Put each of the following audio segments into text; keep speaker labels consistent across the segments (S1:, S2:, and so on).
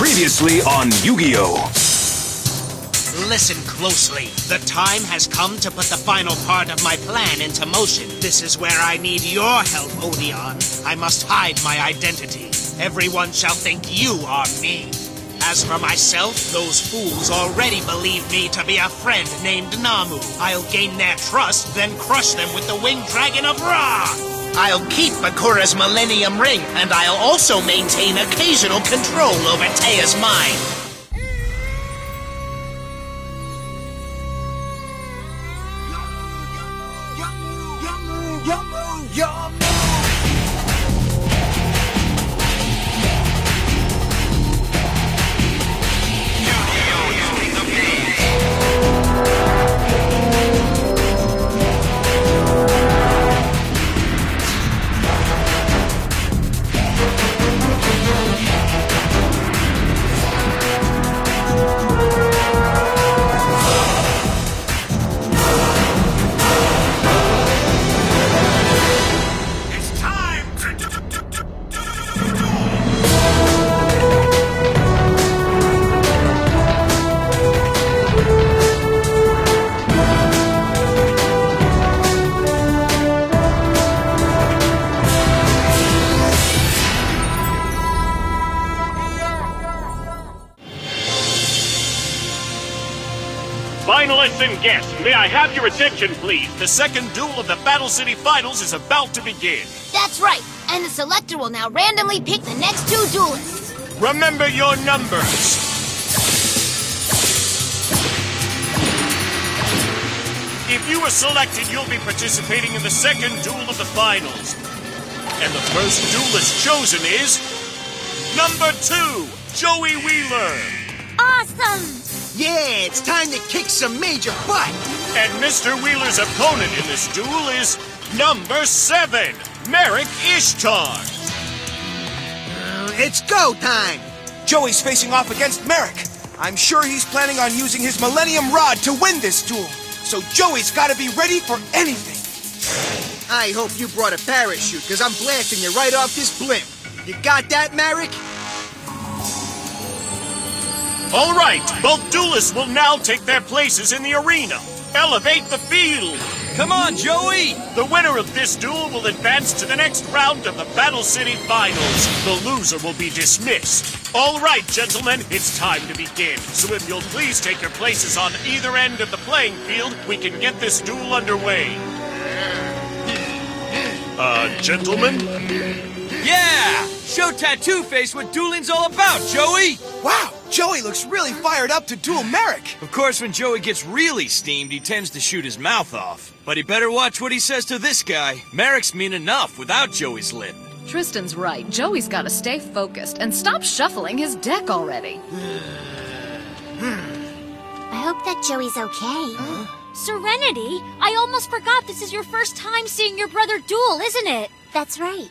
S1: Previously on Yu-Gi-Oh!
S2: Listen closely. The time has come to put the final part of my plan into motion. This is where I need your help, Odeon. I must hide my identity. Everyone shall think you are me. As for myself, those fools already believe me to be a friend named Namu. I'll gain their trust, then crush them with the Winged Dragon of Ra. I'll keep Bakura's Millennium Ring, and I'll also maintain occasional control over Teia's mind.
S3: Finalists and guests, may I have your attention, please? The second duel of the Battle City Finals is about to begin.
S4: That's right, and the selector will now randomly pick the next two duelists.
S3: Remember your numbers. If you are selected, you'll be participating in the second duel of the finals. And the first duelist chosen is... number 2, Joey Wheeler.
S4: Awesome!
S2: Yeah, it's time to kick some major butt.
S3: And Mr. Wheeler's opponent in this duel is number 7, Merrick Ishtar.
S2: It's go time.
S5: Joey's facing off against Merrick. I'm sure he's planning on using his Millennium Rod to win this duel. So Joey's gotta be ready for anything.
S2: I hope you brought a parachute, because I'm blasting you right off this blimp. You got that, Merrick?
S3: All right, both duelists will now take their places in the arena. Elevate the field.
S5: Come on, Joey!
S3: The winner of this duel will advance to the next round of the Battle City Finals. The loser will be dismissed. All right, gentlemen, it's time to begin. So if you'll please take your places on either end of the playing field, we can get this duel underway. Gentlemen?
S6: Yeah! Show Tattoo Face what dueling's all about, Joey!
S5: Wow, Joey looks really fired up to duel Merrick.
S6: Of course, when Joey gets really steamed, he tends to shoot his mouth off. But he better watch what he says to this guy. Merrick's mean enough without Joey's lid.
S7: Tristan's right. Joey's gotta stay focused and stop shuffling his deck already.
S4: I hope that Joey's okay.
S8: Serenity, I almost forgot this is your first time seeing your brother duel, isn't it?
S4: That's right.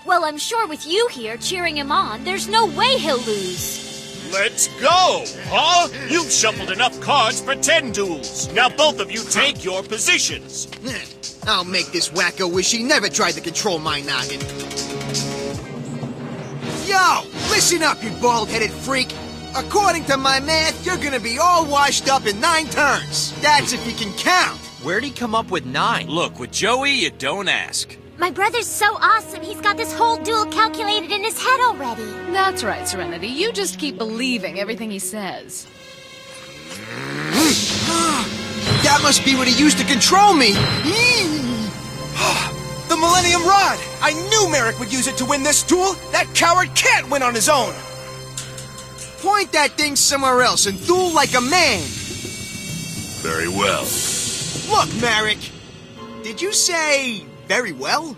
S8: Well, I'm sure with you here cheering him on, there's no way he'll lose.
S3: Let's go! Huh? You've shuffled enough cards for 10 duels. Now both of you take your positions.
S2: I'll make this wacko wish he never tried to control my noggin. Yo, listen up, you bald-headed freak. According to my math, you're gonna be all washed up in 9 turns. That's if you can count.
S6: Where'd he come up with 9? Look, with Joey, you don't ask.
S4: My brother's so awesome, he's got this whole duel calculated in his head already.
S7: That's right, Serenity. You just keep believing everything he says.
S2: That must be what he used to control me.
S5: The Millennium Rod! I knew Merrick would use it to win this duel! That coward can't win on his own!
S2: Point that thing somewhere else and duel like a man.
S1: Very well.
S2: Look, Merrick. Did you say very well?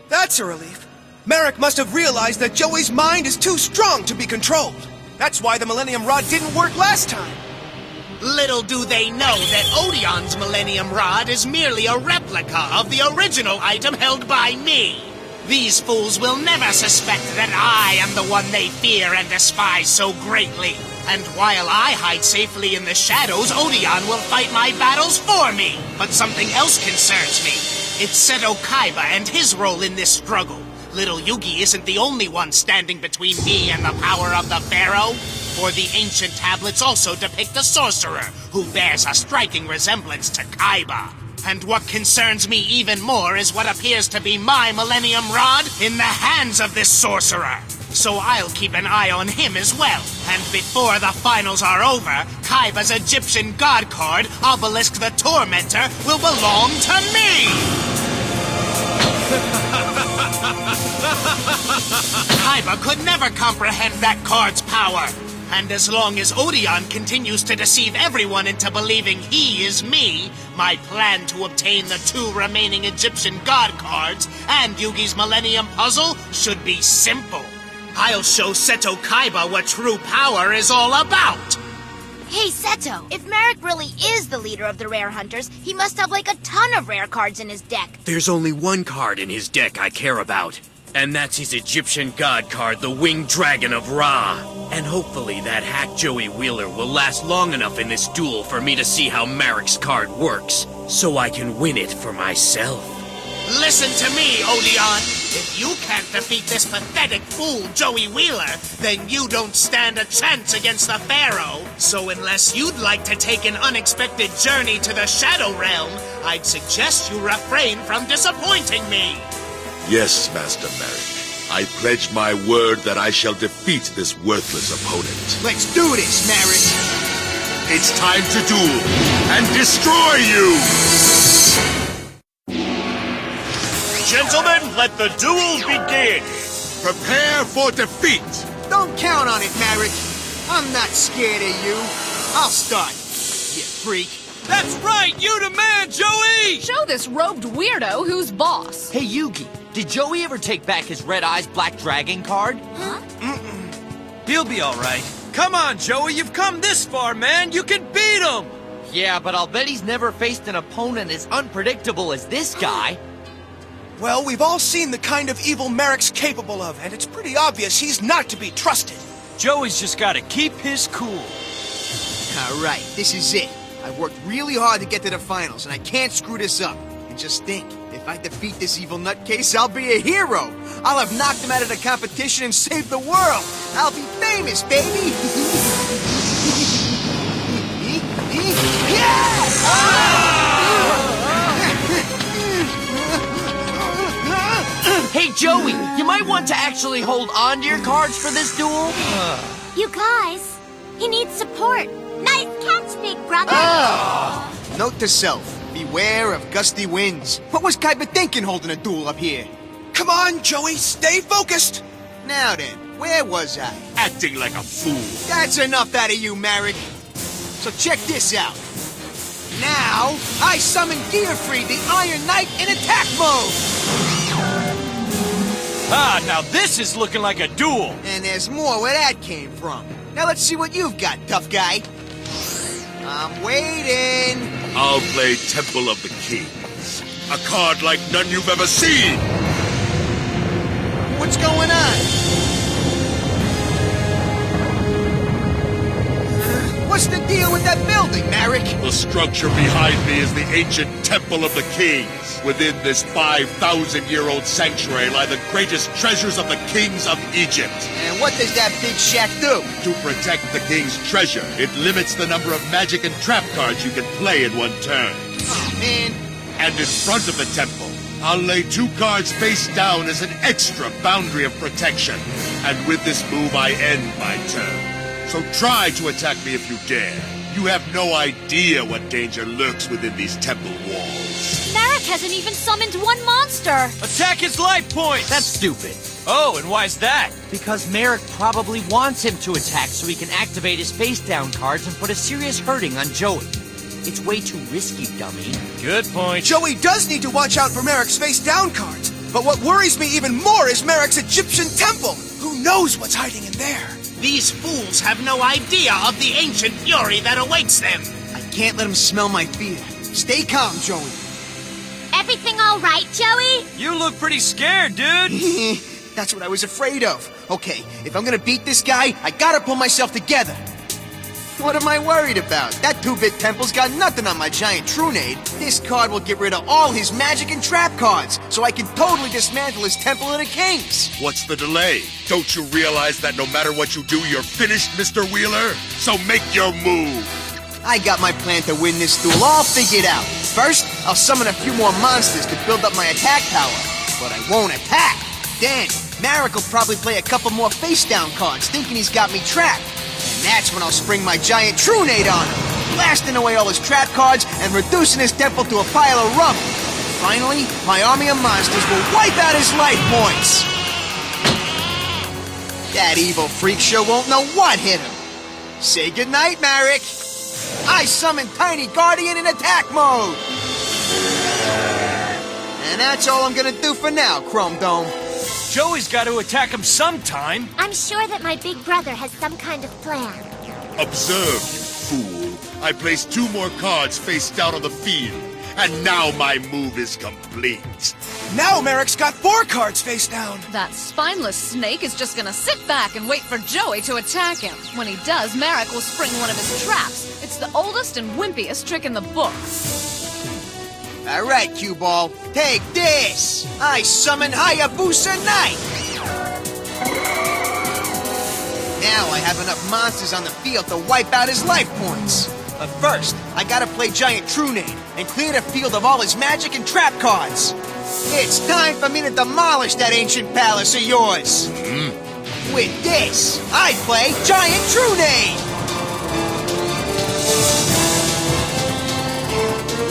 S5: That's a relief. Merrick must have realized that Joey's mind is too strong to be controlled. That's why the Millennium Rod didn't work last time.
S2: Little do they know that Odeon's Millennium Rod is merely a replica of the original item held by me. These fools will never suspect that I am the one they fear and despise so greatly. And while I hide safely in the shadows, Odeon will fight my battles for me. But something else concerns me. It's Seto Kaiba and his role in this struggle. Little Yugi isn't the only one standing between me and the power of the Pharaoh. For the ancient tablets also depict a sorcerer who bears a striking resemblance to Kaiba. And what concerns me even more is what appears to be my Millennium Rod in the hands of this sorcerer. So I'll keep an eye on him as well. And before the finals are over, Kaiba's Egyptian god card, Obelisk the Tormentor, will belong to me! Kaiba could never comprehend that card's power. And as long as Odeon continues to deceive everyone into believing he is me, my plan to obtain the 2 remaining Egyptian god cards and Yugi's Millennium Puzzle should be simple. I'll show Seto Kaiba what true power is all about!
S8: Hey, Seto, if Merrick really is the leader of the Rare Hunters, he must have like a ton of rare cards in his deck.
S9: There's only one card in his deck I care about. And that's his Egyptian god card, the Winged Dragon of Ra. And hopefully that hack Joey Wheeler will last long enough in this duel for me to see how Marik's card works, so I can win it for myself.
S2: Listen to me, Odeon. If you can't defeat this pathetic fool, Joey Wheeler, then you don't stand a chance against the Pharaoh. So unless you'd like to take an unexpected journey to the Shadow Realm, I'd suggest you refrain from disappointing me.
S1: Yes, Master Merrick. I pledge my word that I shall defeat this worthless opponent.
S5: Let's do this, Merrick!
S1: It's time to duel and destroy you!
S3: Gentlemen, let the duel begin!
S1: Prepare for defeat!
S5: Don't count on it, Merrick. I'm not scared of you. I'll start, you freak.
S6: That's right! You the man, Joey!
S7: Show this robed weirdo who's boss.
S10: Hey, Yugi, did Joey ever take back his Red Eyes Black Dragon card?
S8: Huh?
S6: He'll be alright. Come on, Joey, you've come this far, man! You can beat him!
S10: Yeah, but I'll bet he's never faced an opponent as unpredictable as this guy.
S5: Well, we've all seen the kind of evil Merrick's capable of, and it's pretty obvious he's not to be trusted.
S6: Joey's just gotta keep his cool.
S5: All right, this is it. I worked really hard to get to the finals, and I can't screw this up. And just think, if I defeat this evil nutcase, I'll be a hero. I'll have knocked him out of the competition and saved the world. I'll be famous, baby.
S10: Hey, Joey, you might want to actually hold on to your cards for this duel.
S4: You guys, he needs support. Nice catch, big brother.
S5: Note to self, beware of gusty winds. What was Kaiba thinking holding a duel up here? Come on, Joey, stay focused. Now then, where was I?
S1: Acting like a fool.
S5: That's enough out of you, Merrick. So check this out. Now, I summon Gearfried, the Iron Knight, in attack mode.
S6: Ah, now this is looking like a duel.
S5: And there's more where that came from. Now let's see what you've got, tough guy. I'm waiting.
S1: I'll play Temple of the Kings. A card like none you've ever seen.
S5: What's going on? What's the deal with that building, Merrick?
S1: The structure behind me is the ancient Temple of the Kings. Within this 5,000-year-old sanctuary lie the greatest treasures of the kings of Egypt.
S5: And what does that big shack do?
S1: To protect the king's treasure, it limits the number of magic and trap cards you can play in one turn.
S5: Oh, man.
S1: And in front of the temple, I'll lay 2 cards face down as an extra boundary of protection. And with this move, I end my turn. So try to attack me if you dare. You have no idea what danger lurks within these temple walls.
S8: Merrick hasn't even summoned one monster.
S6: Attack his life points!
S10: That's stupid.
S6: Oh, and why's that?
S10: Because Merrick probably wants him to attack so he can activate his face-down cards and put a serious hurting on Joey. It's way too risky, dummy.
S6: Good point.
S5: Joey does need to watch out for Merrick's face-down cards. But what worries me even more is Merrick's Egyptian temple. Who knows what's hiding in there?
S2: These fools have no idea of the ancient fury that awaits them.
S5: I can't let them smell my fear. Stay calm, Joey.
S4: Everything all right, Joey?
S6: You look pretty scared, dude.
S5: That's what I was afraid of. Okay, if I'm gonna beat this guy, I gotta pull myself together. What am I worried about? That 2-bit temple's got nothing on my giant Trunade. This card will get rid of all his magic and trap cards, so I can totally dismantle his Temple of the Kings.
S1: What's the delay? Don't you realize that no matter what you do, you're finished, Mr. Wheeler? So make your move!
S5: I got my plan to win this duel all figured out. First, I'll summon a few more monsters to build up my attack power. But I won't attack. Then, Marek will probably play a couple more face-down cards, thinking he's got me trapped. And that's when I'll spring my giant Trunade on him, blasting away all his trap cards and reducing his temple to a pile of rubble. Finally, my army of monsters will wipe out his life points. That evil freak sure won't know what hit him. Say goodnight, Marek. I summon Tiny Guardian in attack mode. And that's all I'm gonna do for now, Chrome Dome.
S6: Joey's got to attack him sometime.
S4: I'm sure that my big brother has some kind of plan.
S1: Observe, you fool. I placed 2 more cards face down on the field, and now my move is complete.
S11: Now Marek's got 4 cards face down.
S7: That spineless snake is just gonna sit back and wait for Joey to attack him. When he does, Marek will spring one of his traps. It's the oldest and wimpiest trick in the book.
S5: All right, Cue Ball, take this! I summon Hayabusa Knight! Now I have enough monsters on the field to wipe out his life points. But first, I gotta play Giant Trunade and clear the field of all his magic and trap cards. It's time for me to demolish that ancient palace of yours. With this, I play Giant Trunade!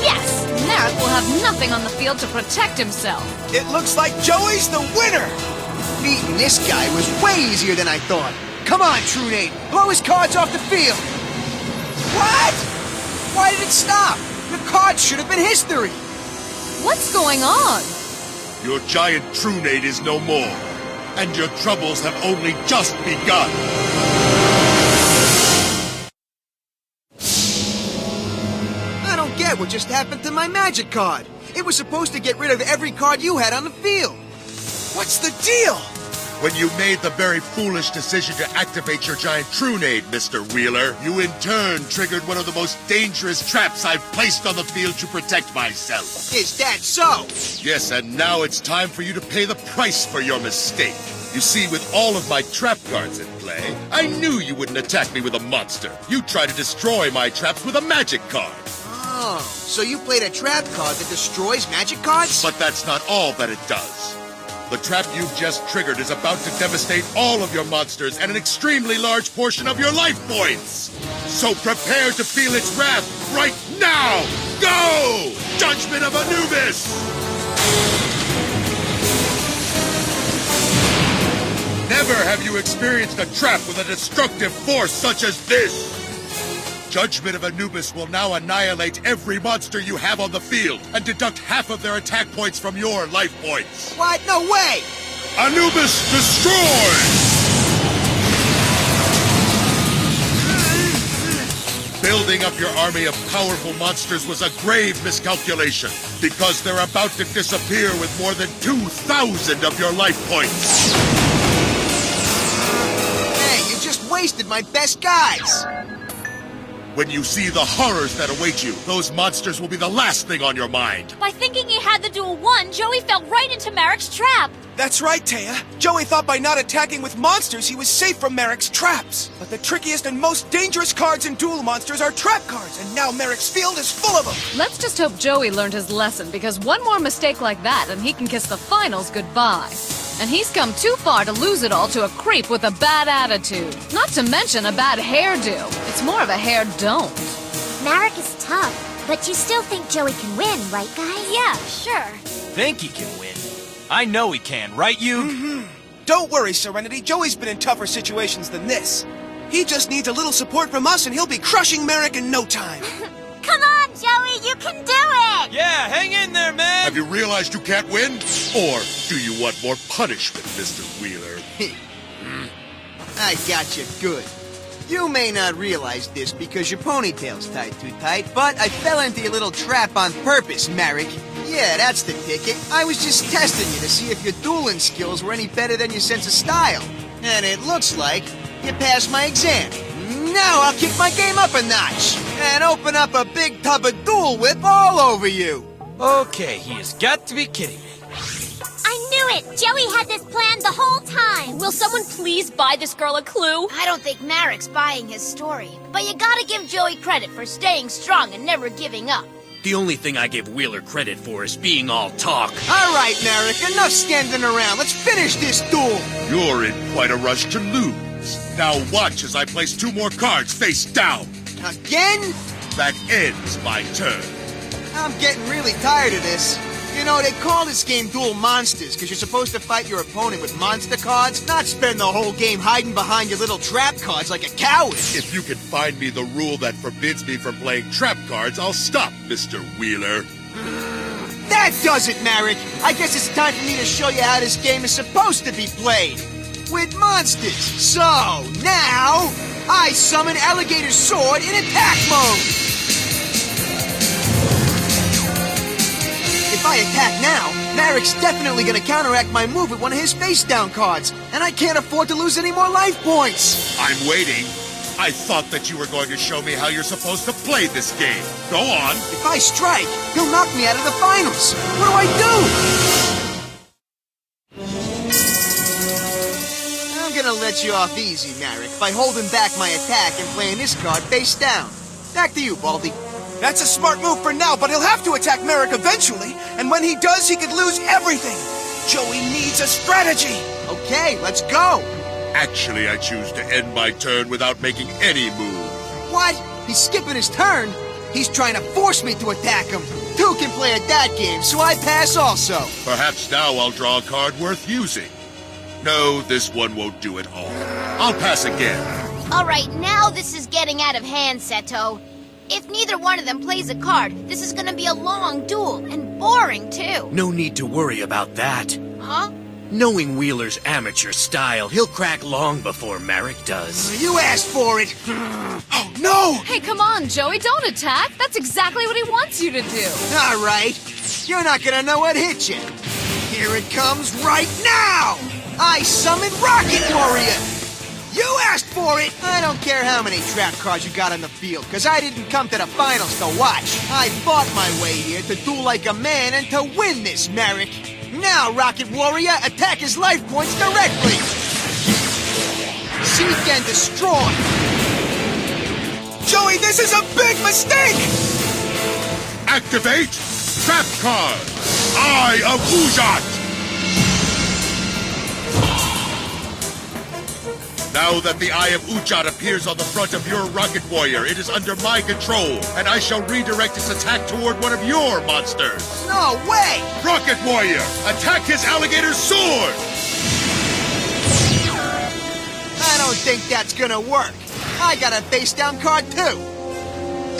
S7: Yes! Marek will have nothing on the field to protect himself.
S11: It looks like Joey's the winner.
S5: Beating this guy was way easier than I thought. Come on, Trunade, blow his cards off the field. What? Why did it stop? The cards should have been history.
S7: What's going on?
S1: Your giant Trunade is no more, and your troubles have only just begun.
S5: I don't get what just happened to my magic card. It was supposed to get rid of every card you had on the field.
S11: What's the deal?
S1: When you made the very foolish decision to activate your giant Trunade, Mr. Wheeler, you in turn triggered one of the most dangerous traps I've placed on the field to protect myself.
S5: Is that so?
S1: Yes, and now it's time for you to pay the price for your mistake. You see, with all of my trap cards in play, I knew you wouldn't attack me with a monster. You tried to destroy my traps with a magic card.
S5: Oh, so you played a trap card that destroys magic cards?
S1: But that's not all that it does. The trap you've just triggered is about to devastate all of your monsters and an extremely large portion of your life points. So prepare to feel its wrath right now! Go! Judgment of Anubis! Never have you experienced a trap with a destructive force such as this! Judgment of Anubis will now annihilate every monster you have on the field and deduct half of their attack points from your life points.
S5: What? No way!
S1: Anubis destroyed! Building up your army of powerful monsters was a grave miscalculation, because they're about to disappear with more than 2,000 of your life points.
S5: Hey, you just wasted my best guys!
S1: When you see the horrors that await you, those monsters will be the last thing on your mind.
S4: By thinking he had the duel won, Joey fell right into Marek's trap.
S11: That's right, Taya. Joey thought by not attacking with monsters he was safe from Marek's traps. But the trickiest and most dangerous cards in Duel Monsters are trap cards, and now Marek's field is full of them.
S7: Let's just hope Joey learned his lesson, because one more mistake like that and he can kiss the finals goodbye. And he's come too far to lose it all to a creep with a bad attitude. Not to mention a bad hairdo. It's more of a hair don't.
S4: Marek is tough, but you still think Joey can win, right, guys?
S8: Yeah, sure.
S6: Think he can win? I know he can, right, you?
S11: Don't worry, Serenity. Joey's been in tougher situations than this. He just needs a little support from us and he'll be crushing Marek in no time.
S4: Come on, Joey, you can do it!
S6: Yeah, hang in there, man!
S1: Have you realized you can't win? Or do you want more punishment, Mr. Wheeler?
S5: I got you good. You may not realize this because your ponytail's tied too tight, but I fell into your little trap on purpose, Marek. Yeah, that's the ticket. I was just testing you to see if your dueling skills were any better than your sense of style. And it looks like you passed my exam. Now I'll kick my game up a notch and open up a big tub of Duel Whip all over you.
S6: Okay, he has got to be kidding me.
S4: I knew it! Joey had this plan the whole time!
S12: Will someone please buy this girl a clue?
S8: I don't think Marek's buying his story. But you gotta give Joey credit for staying strong and never giving up.
S9: The only thing I give Wheeler credit for is being all talk.
S5: All right, Marek, enough standing around. Let's finish this duel.
S1: You're in quite a rush to lose. Now watch as I place 2 more cards face down.
S5: Again?
S1: That ends my turn.
S5: I'm getting really tired of this. You know, they call this game Duel Monsters because you're supposed to fight your opponent with monster cards, not spend the whole game hiding behind your little trap cards like a coward.
S1: If you can find me the rule that forbids me from playing trap cards, I'll stop, Mr. Wheeler.
S5: That does it, Marek. I guess it's time for me to show you how this game is supposed to be played. With monsters. So, now, I summon Alligator Sword in attack mode. If I attack now, Marek's definitely gonna counteract my move with one of his face-down cards, and I can't afford to lose any more life points.
S1: I'm waiting. I thought that you were going to show me how you're supposed to play this game. Go on.
S5: If I strike, he'll knock me out of the finals. What do I do? I'm gonna let you off easy, Marek, by holding back my attack and playing this card face down. Back to you, Baldy.
S11: That's a smart move for now, but he'll have to attack Marek eventually. And when he does, he could lose everything. Joey needs a strategy.
S5: Okay, let's go.
S1: Actually, I choose to end my turn without making any move.
S5: What? He's skipping his turn? He's trying to force me to attack him. 2 can play at that game, so I pass also.
S1: Perhaps now I'll draw a card worth using. No, this one won't do at all. I'll pass again.
S8: All right, now this is getting out of hand, Seto. If neither one of them plays a card, this is gonna be a long duel, and boring, too.
S9: No need to worry about that.
S8: Huh?
S9: Knowing Wheeler's amateur style, he'll crack long before Marek does.
S5: You asked for it.
S11: Oh, no!
S7: Hey, come on, Joey, don't attack. That's exactly what he wants you to do.
S5: All right. You're not gonna know what hit you. Here it comes right now! I summon Rocket Warrior! You asked for it! I don't care how many trap cards you got on the field, because I didn't come to the finals to watch. I fought my way here to duel like a man and to win this, Marek. Now, Rocket Warrior, attack his life points directly! Seek and destroy!
S11: Joey, this is a big mistake!
S1: Activate Trap Card! Eye of Ujat! Now that the Eye of Ujat appears on the front of your Rocket Warrior, it is under my control, and I shall redirect its attack toward one of your monsters.
S5: No way!
S1: Rocket Warrior, attack his Alligator Sword!
S5: I don't think that's gonna work. I got a face-down card, too.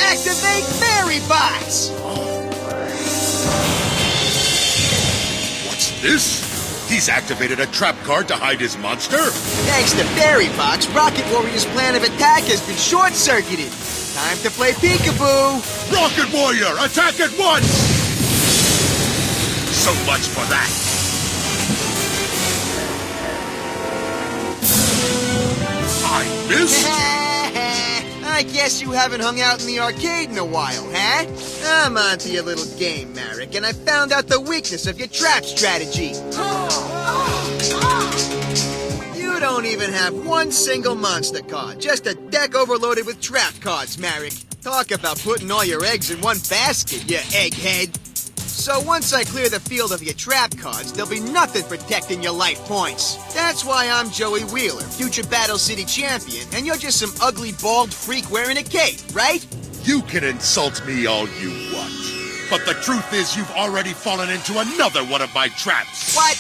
S5: Activate Fairy Box!
S1: What's this? He's activated a trap card to hide his monster?
S5: Thanks to Fairy Box, Rocket Warrior's plan of attack has been short-circuited. Time to play peekaboo!
S1: Rocket Warrior, attack at once! So much for that. I missed?
S5: I guess you haven't hung out in the arcade in a while, huh? I'm onto your little game, Marek, and I found out the weakness of your trap strategy. You don't even have one single monster card, just a deck overloaded with trap cards, Marek. Talk about putting all your eggs in one basket, you egghead. So once I clear the field of your trap cards, there'll be nothing protecting your life points. That's why I'm Joey Wheeler, future Battle City champion, and you're just some ugly, bald freak wearing a cape, right?
S1: You can insult me all you want, but the truth is you've already fallen into another one of my traps.
S5: What?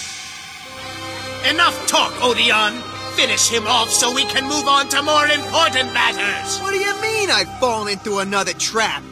S2: Enough talk, Odeon! Finish him off so we can move on to more important matters!
S5: What do you mean I've fallen into another trap?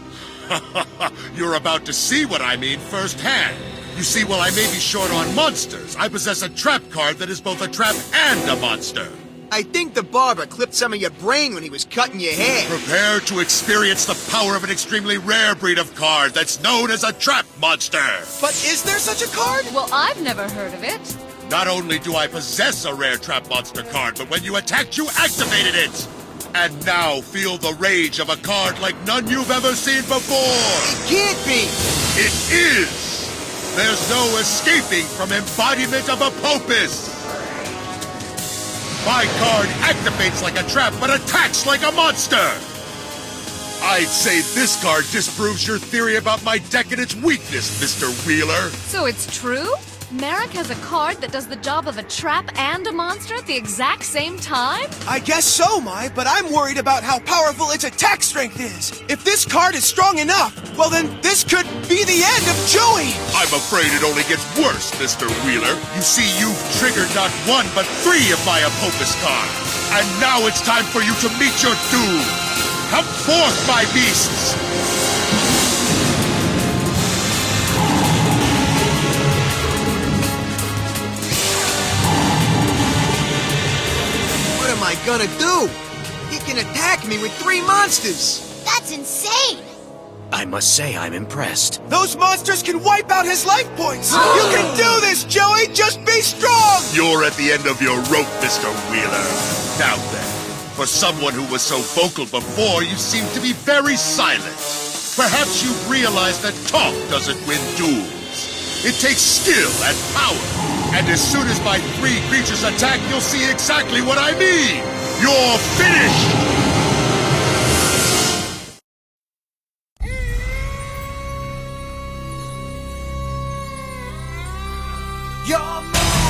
S1: You're about to see what I mean firsthand. You see, while I may be short on monsters, I possess a trap card that is both a trap and a monster.
S5: I think the barber clipped some of your brain when he was cutting your hair.
S1: Prepare to experience the power of an extremely rare breed of card that's known as a trap monster.
S11: But is there such a card?
S7: Well, I've never heard of it.
S1: Not only do I possess a rare trap monster card, but when you attacked, you activated it. And now feel the rage of a card like none you've ever seen before!
S5: It can't be!
S1: It is! There's no escaping from embodiment of a Popus! My card activates like a trap, but attacks like a monster! I'd say this card disproves your theory about my deck and its weakness, Mr. Wheeler.
S7: So it's true? Merrick has a card that does the job of a trap and a monster at the exact same time?
S11: I guess so, Mai, but I'm worried about how powerful its attack strength is. If this card is strong enough, well then this could be the end of Joey!
S1: I'm afraid it only gets worse, Mr. Wheeler. You see, you've triggered not one, but 3 of my Apopus cards. And now it's time for you to meet your doom. Come forth, my beasts!
S5: What am I gonna do? He can attack me with 3 monsters!
S8: That's insane!
S9: I must say I'm impressed.
S11: Those monsters can wipe out his life points! You can do this, Joey! Just be strong!
S1: You're at the end of your rope, Mr. Wheeler. Now then, for someone who was so vocal before, you seem to be very silent. Perhaps you've realized that talk doesn't win duels. It takes skill and power. And as soon as my 3 creatures attack, you'll see exactly what I mean! You're finished!
S5: Your move!